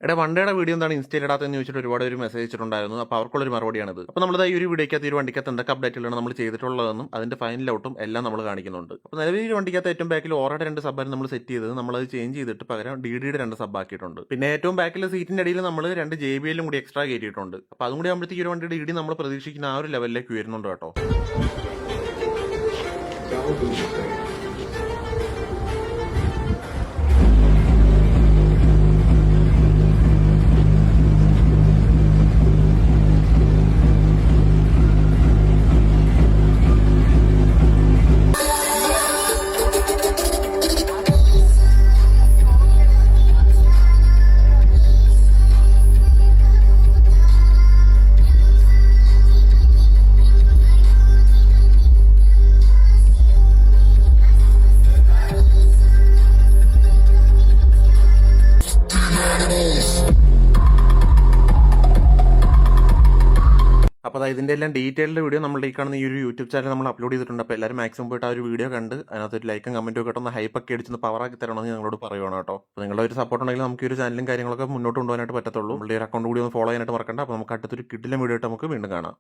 എടാ വണ്ടിയുടെ വീഡിയോ എന്താണ് ഇൻസ്റ്റയിൽ ഇടാത്തതെന്ന് ചോദിച്ചിട്ട് ഒരുപാട് ഒരു മെസ്സേജ് അയച്ചിട്ടുണ്ടായിരുന്നു. അപ്പോൾ അവർക്കുള്ളൊരു മറുപടിയാണിത്. അപ്പോൾ നമ്മൾ ഈ ഒരു വീഡിയോക്കകത്ത് ഈ ഒരു വണ്ടിക്കകത്ത് എന്തൊക്കെ അപ്ഡേറ്റുകളാണ് നമ്മൾ ചെയ്തിട്ടുള്ളതെന്നും അതിന്റെ ഫൈനൽ ഔട്ടും എല്ലാം നമ്മൾ കാണിക്കുന്നുണ്ട്. അപ്പോൾ നിലവിൽ ഈ വണ്ടിക്കകത്ത് ഏറ്റവും ബാക്കിൽ ഓറയുടെ 2 സബ്ബാണ് നമ്മൾ സെറ്റ് ചെയ്തത്. നമ്മളത് ചേഞ്ച് ചെയ്തിട്ട് പകരം ഡിഡിയുടെ 2 സബ് ആക്കിയിട്ടുണ്ട്. പിന്നെ ഏറ്റവും ബാക്കിലെ സീറ്റിന്റെ അടിയിൽ നമ്മൾ 2 JBL കൂടി എക്സ്ട്രാ കയറ്റിയിട്ടുണ്ട്. അപ്പോൾ അതും കൂടി ആകുമ്പോഴത്തേക്ക് ഈ ഒരു വണ്ടിയുടെ ഇടി നമ്മൾ പ്രതീക്ഷിക്കുന്ന ആ ഒരു ലെവലിലേക്ക് ഉയരുന്നുണ്ട് കേട്ടോ. അപ്പോൾ ഇതിന്റെ എല്ലാം ഡീറ്റെയിൽഡ് വീഡിയോ നമ്മുടെ ഈ കാണുന്ന ഈ ഒരു യൂട്യൂബ് ചാനൽ നമ്മൾ അപ്ലോഡ് ചെയ്തിട്ടുണ്ട്. അപ്പോൾ എല്ലാവരും മാക്സിമം പോയിട്ട് ആ ഒരു വീഡിയോ കണ്ട് അതിനകത്ത് ഒരു ലൈക്കും കമന്റും ഒക്കെ ഒന്ന് ഹൈപ്പൊക്കെ അടിച്ചൊന്ന് പവറാക്കി തരണമെന്ന് ഞങ്ങളോട് പറയുകയാണ് കേട്ടോ. അപ്പോൾ നിങ്ങളുടെ ഒരു സപ്പോർട്ട് ഉണ്ടെങ്കിൽ നമുക്ക് ഈ ഒരു ചാനലും കാര്യങ്ങളൊക്കെ മുന്നോട്ട് കൊണ്ടുപോകാനായിട്ട് പറ്റത്തുള്ളൂ. നമ്മുടെ ഒരു അക്കൗണ്ട് കൂടി ഒന്ന് ഫോളോ ചെയ്യാനായിട്ട് മറക്കണ്ട. അപ്പോൾ നമുക്ക് അടുത്തൊരു കിഡിലും വീഡിയോ ആയിട്ട് നമുക്ക് വീണ്ടും കാണാം.